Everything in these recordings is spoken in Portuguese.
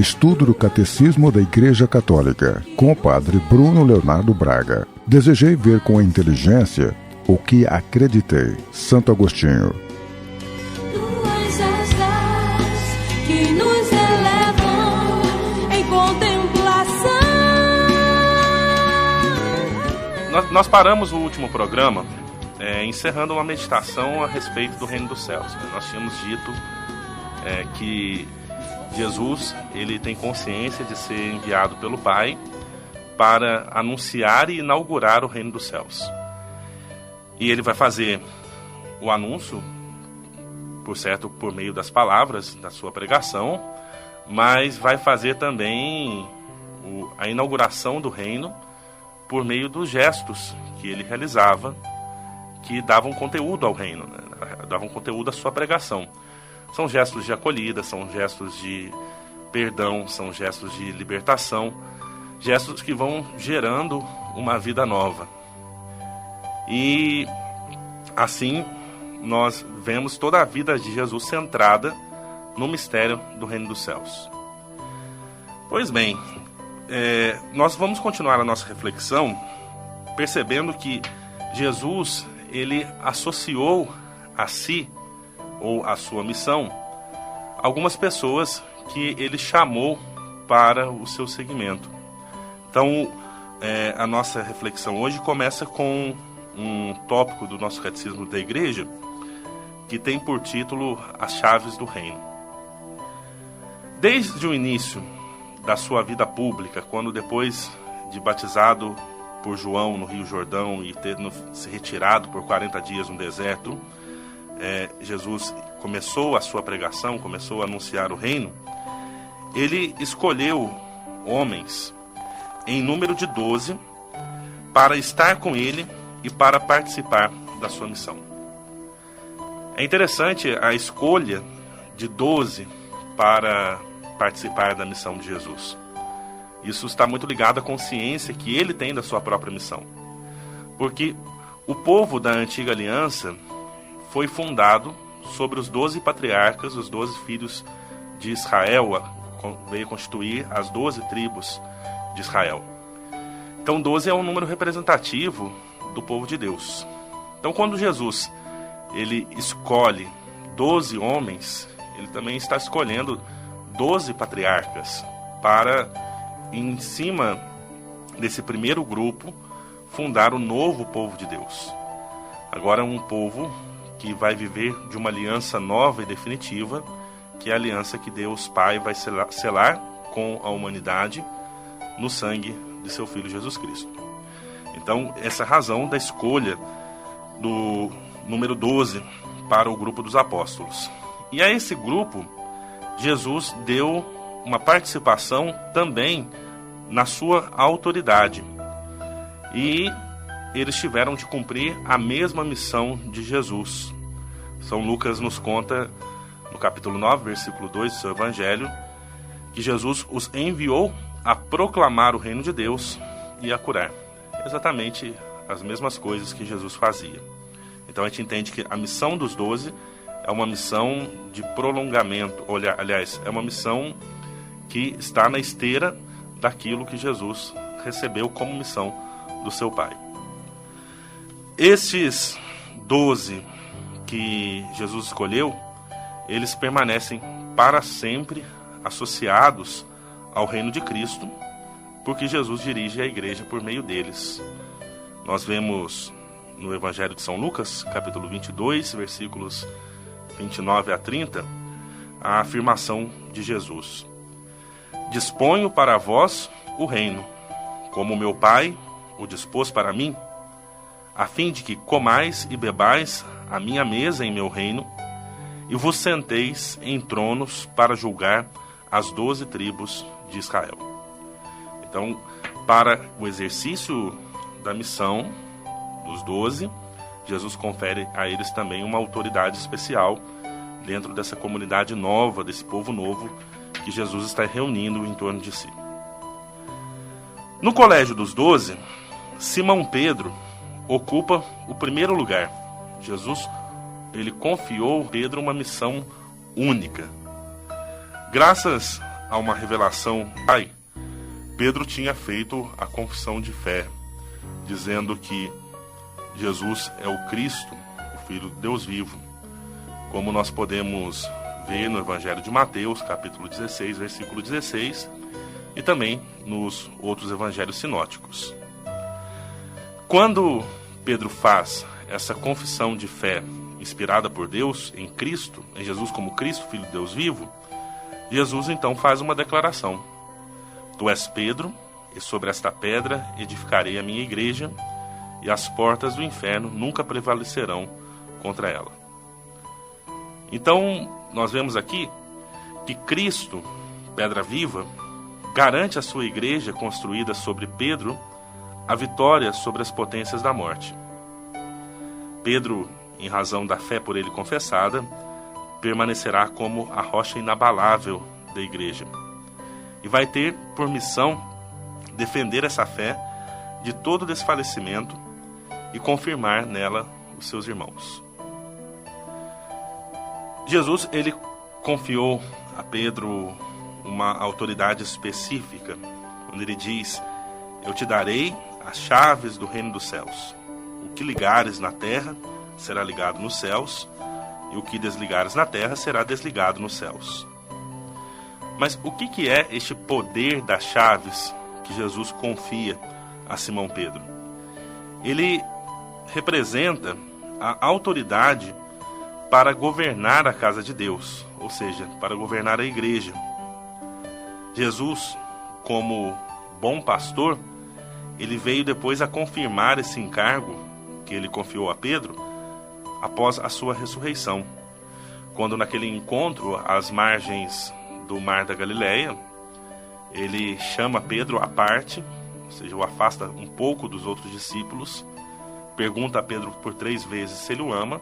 Estudo do Catecismo da Igreja Católica, com o Padre Bruno Leonardo Braga. Desejei ver com a inteligência o que acreditei. Santo Agostinho. Tuas asas que nos elevam em contemplação. Nós paramos o último programa encerrando uma meditação a respeito do reino dos céus. Nós tínhamos dito que Jesus, ele tem consciência de ser enviado pelo Pai para anunciar e inaugurar o reino dos céus. E ele vai fazer o anúncio, por meio das palavras da sua pregação, mas vai fazer também a inauguração do reino por meio dos gestos que ele realizava, que davam conteúdo ao reino, davam conteúdo à sua pregação. São gestos de acolhida, são gestos de perdão, são gestos de libertação, gestos que vão gerando uma vida nova. E assim nós vemos toda a vida de Jesus centrada no mistério do reino dos céus. Pois bem, nós vamos continuar a nossa reflexão percebendo que Jesus, ele associou a si, ou a sua missão, algumas pessoas que ele chamou para o seu seguimento. Então, a nossa reflexão hoje começa com um tópico do nosso catecismo da igreja, que tem por título As Chaves do Reino. Desde o início da sua vida pública, quando depois de batizado por João no Rio Jordão e ter se retirado por 40 dias no deserto, Jesus começou a sua pregação, começou a anunciar o reino. Ele escolheu homens em número de 12 para estar com ele e para participar da sua missão. É interessante a escolha de 12 para participar da missão de Jesus. Isso está muito ligado à consciência que ele tem da sua própria missão. Porque o povo da antiga aliança foi fundado sobre os 12 patriarcas, os 12 filhos de Israel, veio constituir as 12 tribos de Israel. Então 12 é um número representativo do povo de Deus. Então quando Jesus ele escolhe 12 homens, ele também está escolhendo 12 patriarcas para, em cima desse primeiro grupo, fundar o novo povo de Deus. Agora um povo que vai viver de uma aliança nova e definitiva, que é a aliança que Deus Pai vai selar com a humanidade no sangue de seu Filho Jesus Cristo. Então, essa é a razão da escolha do número 12 para o grupo dos apóstolos. E a esse grupo, Jesus deu uma participação também na sua autoridade. E eles tiveram de cumprir a mesma missão de Jesus. São Lucas nos conta, no capítulo 9, versículo 2 do seu evangelho, que Jesus os enviou a proclamar o reino de Deus e a curar. Exatamente as mesmas coisas que Jesus fazia. Então a gente entende que a missão dos 12 é uma missão de prolongamento, aliás, é uma missão que está na esteira daquilo que Jesus recebeu como missão do seu Pai. Estes 12 que Jesus escolheu, eles permanecem para sempre associados ao reino de Cristo, porque Jesus dirige a igreja por meio deles. Nós vemos no Evangelho de São Lucas, capítulo 22, versículos 29 a 30, a afirmação de Jesus: Disponho para vós o reino, como meu Pai o dispôs para mim, a fim de que comais e bebais a minha mesa em meu reino, e vos senteis em tronos para julgar as 12 tribos de Israel. Então, para o exercício da missão dos 12, Jesus confere a eles também uma autoridade especial dentro dessa comunidade nova, desse povo novo que Jesus está reunindo em torno de si. No colégio dos 12, Simão Pedro ocupa o primeiro lugar. Jesus, ele confiou a Pedro uma missão única. Graças a uma revelação do Pai, Pedro tinha feito a confissão de fé, dizendo que Jesus é o Cristo, o Filho de Deus vivo, como nós podemos ver no Evangelho de Mateus, capítulo 16, versículo 16, e também nos outros evangelhos sinóticos. Quando Pedro faz essa confissão de fé inspirada por Deus em Cristo, em Jesus como Cristo, Filho de Deus vivo, Jesus então faz uma declaração: Tu és Pedro, e sobre esta pedra edificarei a minha igreja, e as portas do inferno nunca prevalecerão contra ela. Então, nós vemos aqui que Cristo, pedra viva, garante à sua igreja construída sobre Pedro a vitória sobre as potências da morte. Pedro, em razão da fé por ele confessada, permanecerá como a rocha inabalável da igreja e vai ter por missão defender essa fé de todo desfalecimento e confirmar nela os seus irmãos. Jesus, ele confiou a Pedro uma autoridade específica, quando ele diz: Eu te darei as chaves do reino dos céus. O que ligares na terra será ligado nos céus, e o que desligares na terra será desligado nos céus. Mas o que é este poder das chaves que Jesus confia a Simão Pedro? Ele representa a autoridade para governar a casa de Deus, ou seja, para governar a igreja. Jesus, como bom pastor, ele veio depois a confirmar esse encargo que ele confiou a Pedro após a sua ressurreição, quando naquele encontro às margens do Mar da Galileia, ele chama Pedro à parte, ou seja, o afasta um pouco dos outros discípulos, pergunta a Pedro por 3 vezes se ele o ama,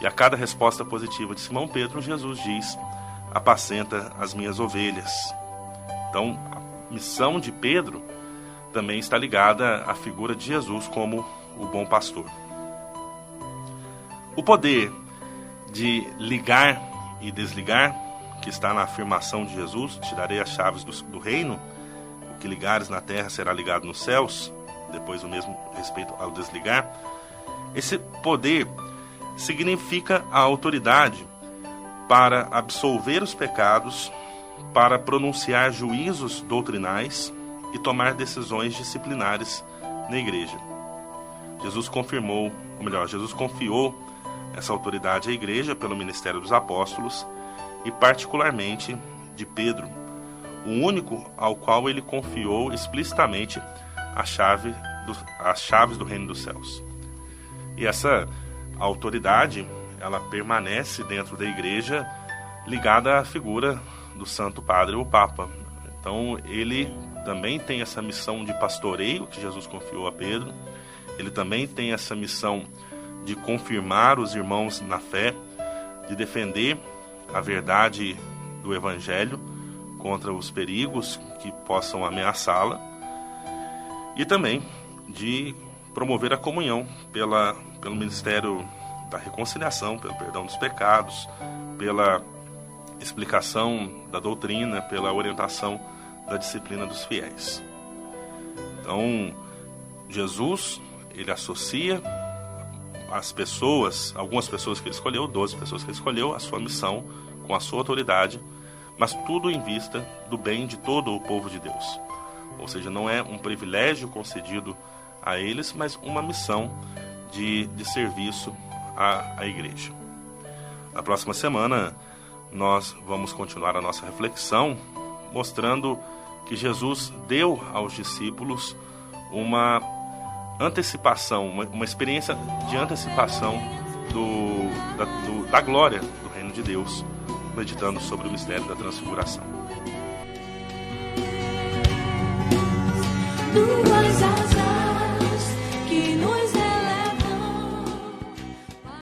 e a cada resposta positiva de Simão Pedro, Jesus diz: apacenta as minhas ovelhas. Então, a missão de Pedro também está ligada à figura de Jesus como o bom pastor. O poder de ligar e desligar, que está na afirmação de Jesus: te darei as chaves do reino, o que ligares na terra será ligado nos céus, depois o mesmo respeito ao desligar. Esse poder significa a autoridade para absolver os pecados, para pronunciar juízos doutrinais e tomar decisões disciplinares na igreja. Jesus confirmou, ou melhor, Jesus confiou essa autoridade à igreja pelo ministério dos apóstolos e particularmente de Pedro, o único ao qual ele confiou explicitamente as chaves do reino dos céus. E essa autoridade, ela permanece dentro da igreja ligada à figura do Santo Padre, o Papa. Então ele também tem essa missão de pastoreio que Jesus confiou a Pedro. Ele também tem essa missão de confirmar os irmãos na fé, de defender a verdade do Evangelho contra os perigos que possam ameaçá-la, e também de promover a comunhão pelo ministério da reconciliação, pelo perdão dos pecados, pela explicação da doutrina, pela orientação da disciplina dos fiéis. Então, Jesus, ele associa as pessoas, algumas pessoas que ele escolheu, 12 pessoas que ele escolheu, a sua missão com a sua autoridade, mas tudo em vista do bem de todo o povo de Deus. Ou seja, não é um privilégio concedido a eles, mas uma missão de serviço à igreja. Na próxima semana, nós vamos continuar a nossa reflexão, mostrando que Jesus deu aos discípulos uma antecipação, uma experiência de antecipação da glória do reino de Deus, meditando sobre o mistério da transfiguração. Tuas